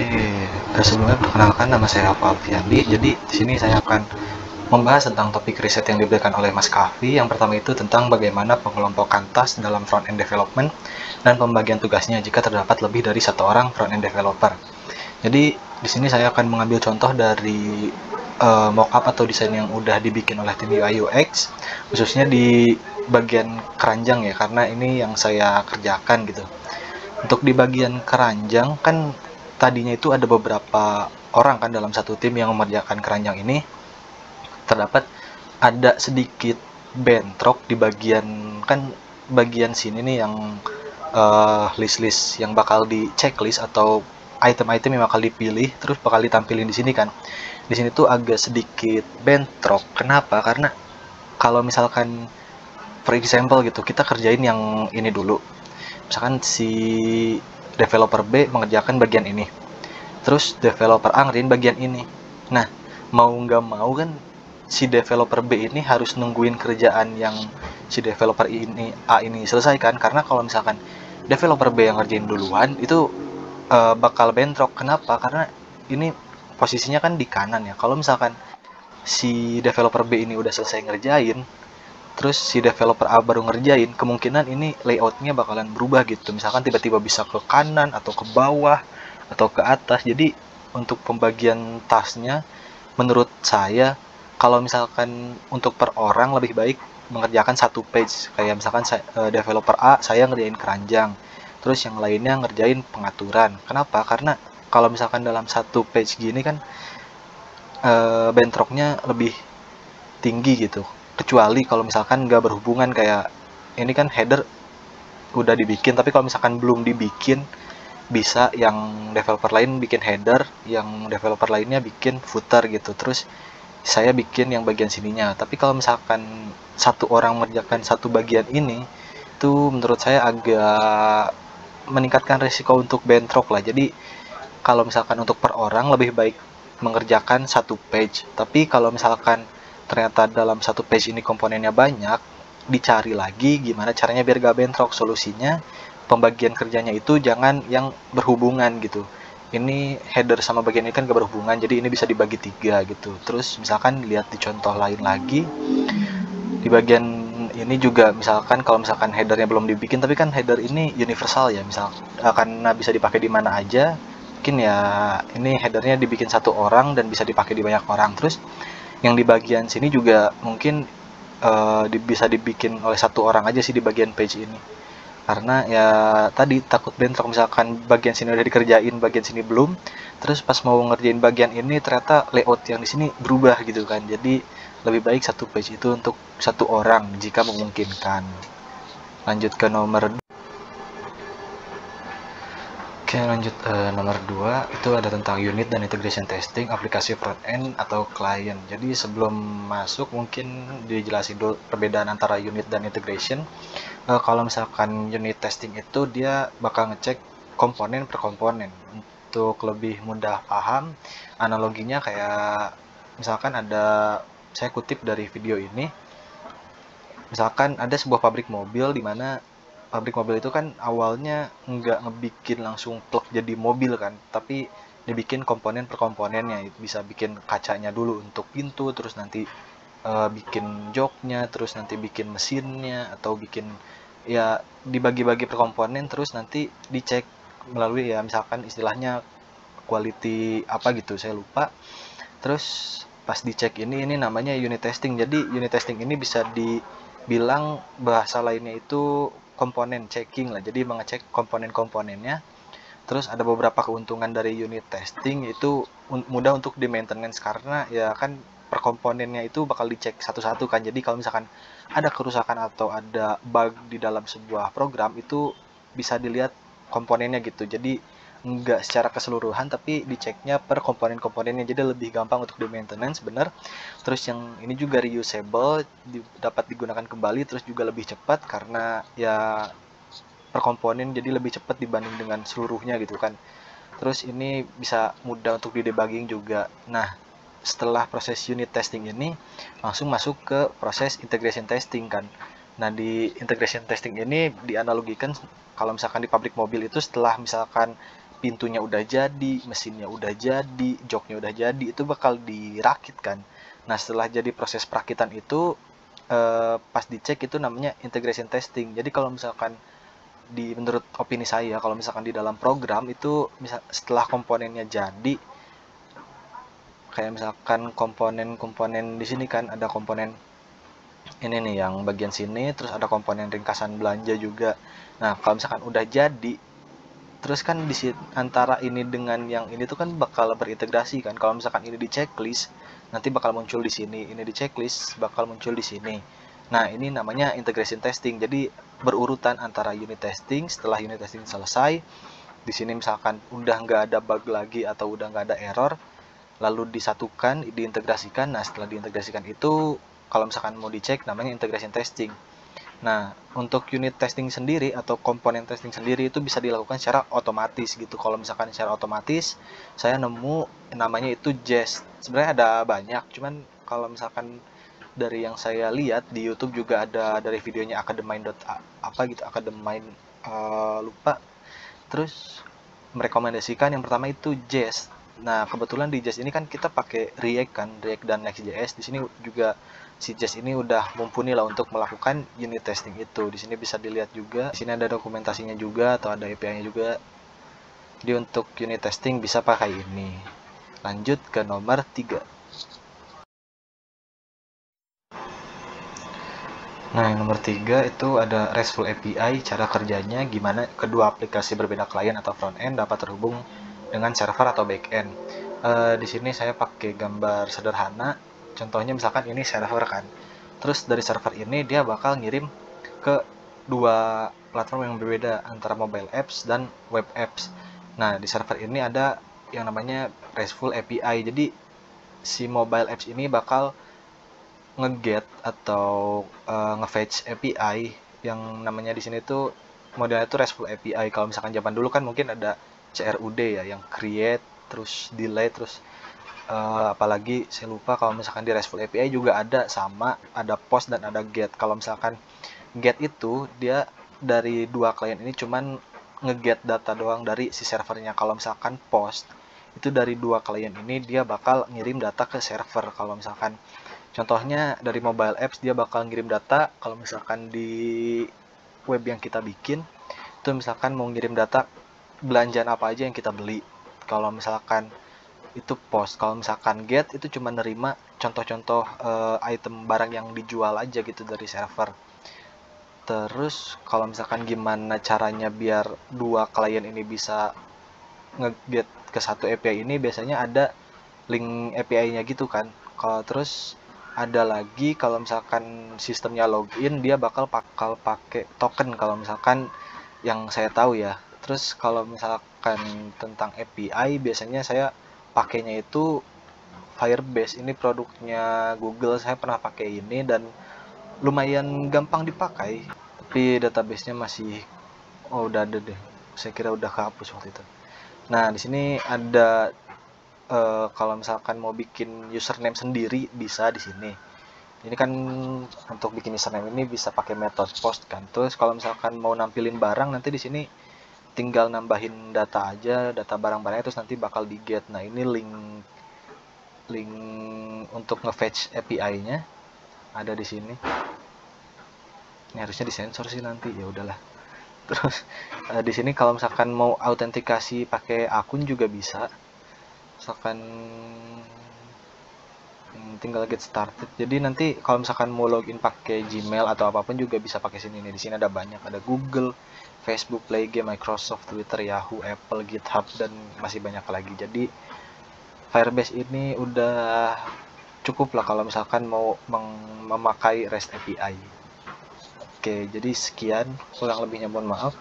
Oke, sebelumnya perkenalkan nama saya Alfiandi. Jadi di sini saya akan membahas tentang topik riset yang diberikan oleh Mas Kahfi. Yang pertama itu tentang bagaimana pengelompokan task dalam front-end development dan pembagian tugasnya jika terdapat lebih dari satu orang front-end developer. Jadi di sini saya akan mengambil contoh dari mockup atau desain yang udah dibikin oleh tim UI UX, khususnya di bagian keranjang ya, karena ini yang saya kerjakan gitu. Untuk di bagian keranjang kan tadinya itu ada beberapa orang kan dalam satu tim yang mengerjakan keranjang ini. Terdapat ada sedikit bentrok di bagian, kan bagian sini nih yang list-list yang bakal di checklist atau item-item yang bakal dipilih terus bakal ditampilin di sini kan. Di sini tuh agak sedikit bentrok. Kenapa? Karena kalau misalkan for example gitu, kita kerjain yang ini dulu. Misalkan si developer B mengerjakan bagian ini, terus developer A ngerjain bagian ini. Nah, mau nggak mau kan si developer B ini harus nungguin kerjaan yang si developer ini A ini selesaikan, karena kalau misalkan developer B yang ngerjain duluan itu bakal bentrok. Kenapa? Karena ini posisinya kan di kanan ya. Kalau misalkan si developer B ini udah selesai ngerjain, terus si developer A baru ngerjain, kemungkinan ini layoutnya bakalan berubah gitu. Misalkan tiba-tiba bisa ke kanan atau ke bawah atau ke atas. Jadi untuk pembagian tasknya menurut saya, kalau misalkan untuk per orang lebih baik mengerjakan satu page. Kayak misalkan developer A saya ngerjain keranjang, terus yang lainnya ngerjain pengaturan. Kenapa? Karena kalau misalkan dalam satu page gini kan bentroknya lebih tinggi gitu. Kecuali kalau misalkan nggak berhubungan, kayak ini kan header udah dibikin, tapi kalau misalkan belum dibikin, bisa yang developer lain bikin header, yang developer lainnya bikin footer gitu, terus saya bikin yang bagian sininya. Tapi kalau misalkan satu orang mengerjakan satu bagian ini, itu menurut saya agak meningkatkan risiko untuk bentrok lah. Jadi kalau misalkan untuk per orang lebih baik mengerjakan satu page. Tapi kalau misalkan ternyata dalam satu page ini komponennya banyak, dicari lagi gimana caranya biar gak bentrok. Solusinya pembagian kerjanya itu jangan yang berhubungan gitu. Ini header sama bagian ini kan gak berhubungan, jadi ini bisa dibagi tiga gitu. Terus misalkan lihat di contoh lain lagi, di bagian ini juga misalkan kalau misalkan headernya belum dibikin, tapi kan header ini universal ya, misal karena bisa dipakai di mana aja, mungkin ya ini headernya dibikin satu orang dan bisa dipakai di banyak orang. Terus yang di bagian sini juga mungkin bisa dibikin oleh satu orang aja sih di bagian page ini, karena ya tadi takut bentrok. Misalkan bagian sini udah dikerjain, bagian sini belum, terus pas mau ngerjain bagian ini ternyata layout yang di sini berubah gitu kan. Jadi lebih baik satu page itu untuk satu orang jika memungkinkan. Lanjut ke nomor. Oke, lanjut nomor 2 itu ada tentang unit dan integration testing aplikasi front end atau klien. Jadi sebelum masuk mungkin dijelasin dulu perbedaan antara unit dan integration. Kalau misalkan unit testing itu dia bakal ngecek komponen per komponen. Untuk lebih mudah paham, analoginya kayak misalkan ada, saya kutip dari video ini, misalkan ada sebuah pabrik mobil, di mana pabrik mobil itu kan awalnya nggak ngebikin langsung plug jadi mobil kan, tapi dibikin komponen per komponennya. Bisa bikin kacanya dulu untuk pintu, terus nanti bikin joknya, terus nanti bikin mesinnya, atau bikin ya dibagi-bagi per komponen, terus nanti dicek melalui ya misalkan istilahnya quality apa gitu, saya lupa. Terus pas dicek ini namanya unit testing. Jadi unit testing ini bisa dibilang bahasa lainnya itu komponen checking lah. Jadi mengecek komponen-komponennya. Terus ada beberapa keuntungan dari unit testing, itu mudah untuk di maintenance karena ya kan per komponennya itu bakal dicek satu-satu kan. Jadi kalau misalkan ada kerusakan atau ada bug di dalam sebuah program, itu bisa dilihat komponennya gitu. Jadi nggak secara keseluruhan, tapi diceknya per komponen-komponennya, jadi lebih gampang untuk di maintenance, bener. Terus yang ini juga reusable, dapat digunakan kembali, terus juga lebih cepat karena ya per komponen, jadi lebih cepat dibanding dengan seluruhnya gitu kan. Terus ini bisa mudah untuk di debugging juga. Nah, setelah proses unit testing ini langsung masuk ke proses integration testing kan. Nah, di integration testing ini dianalogikan kalau misalkan di pabrik mobil itu, setelah misalkan pintunya udah jadi, mesinnya udah jadi, joknya udah jadi, itu bakal dirakit kan. Nah, setelah jadi proses perakitan itu, pas dicek itu namanya integration testing. Jadi kalau misalkan menurut opini saya, kalau misalkan di dalam program itu setelah komponennya jadi, kayak misalkan komponen-komponen di sini kan ada komponen ini nih yang bagian sini, terus ada komponen ringkasan belanja juga. Nah, kalau misalkan udah jadi, terus kan antara ini dengan yang ini tuh kan bakal berintegrasi kan. Kalau misalkan ini di checklist, nanti bakal muncul di sini. Ini di checklist bakal muncul di sini. Nah, ini namanya integration testing. Jadi berurutan antara unit testing. Setelah unit testing selesai, di sini misalkan udah nggak ada bug lagi atau udah nggak ada error, lalu disatukan, diintegrasikan. Nah, setelah diintegrasikan itu, kalau misalkan mau dicek, namanya integration testing. Nah, untuk unit testing sendiri atau komponen testing sendiri itu bisa dilakukan secara otomatis gitu. Kalau misalkan secara otomatis, saya nemu namanya itu Jest. Sebenarnya ada banyak, cuman kalau misalkan dari yang saya lihat di YouTube juga ada dari videonya apa gitu, Academine, lupa. Terus merekomendasikan yang pertama itu Jest. Nah, kebetulan di Jest ini kan kita pakai React kan, React dan Next.js. Di sini juga si Jest ini udah mumpuni lah untuk melakukan unit testing itu. Di sini bisa dilihat juga. Di sini ada dokumentasinya juga atau ada API-nya juga. Jadi untuk unit testing bisa pakai ini. Lanjut ke nomor 3. Nah, yang nomor 3 itu ada RESTful API. Cara kerjanya gimana kedua aplikasi berbeda klien atau front end dapat terhubung dengan server atau backend. Di sini saya pakai gambar sederhana. Contohnya misalkan ini server kan. Terus dari server ini dia bakal ngirim ke dua platform yang berbeda antara mobile apps dan web apps. Nah, di server ini ada yang namanya RESTful API. Jadi si mobile apps ini bakal nge-get atau nge-fetch API yang namanya di sini tuh modelnya itu RESTful API. Kalau misalkan zaman dulu kan mungkin ada CRUD ya, yang create terus delete terus apalagi saya lupa kalau misalkan di RESTful API juga ada ada post dan ada get. Kalau misalkan get itu dia dari dua klien ini cuman nge-get data doang dari si servernya. Kalau misalkan post itu dari dua klien ini dia bakal ngirim data ke server. Kalau misalkan contohnya dari mobile apps dia bakal ngirim data. Kalau misalkan di web yang kita bikin itu misalkan mau ngirim data belanjaan apa aja yang kita beli. Kalau misalkan itu post, kalau misalkan get itu cuma nerima contoh-contoh item barang yang dijual aja gitu dari server. Terus kalau misalkan gimana caranya biar dua klien ini bisa nge-get ke satu API ini, biasanya ada link API-nya gitu kan. Kalau terus ada lagi kalau misalkan sistemnya login dia bakal pakai token kalau misalkan yang saya tahu ya. Terus kalau misalkan tentang API biasanya saya pakainya itu Firebase. Ini produknya Google, saya pernah pakai ini dan lumayan gampang dipakai. Tapi database-nya masih udah ada deh. Saya kira udah kehapus waktu itu. Nah, di sini ada kalau misalkan mau bikin username sendiri bisa di sini. Ini kan untuk bikin username ini bisa pakai metode post kan. Terus kalau misalkan mau nampilin barang nanti di sini tinggal nambahin data aja, data barang-barangnya terus nanti bakal di get. Nah, ini link untuk nge-fetch API-nya ada di sini. Ini harusnya disensor sih nanti, ya udahlah. Terus di sini kalau misalkan mau autentikasi pakai akun juga bisa. Misalkan tinggal get started. Jadi nanti kalau misalkan mau login pakai Gmail atau apapun juga bisa pakai sini nih. Di sini ada banyak, ada Google, Facebook, Playgame, Microsoft, Twitter, Yahoo, Apple, GitHub dan masih banyak lagi. Jadi Firebase ini udah cukup lah kalau misalkan mau memakai REST API. Oke, jadi sekian, kurang lebihnya mohon maaf.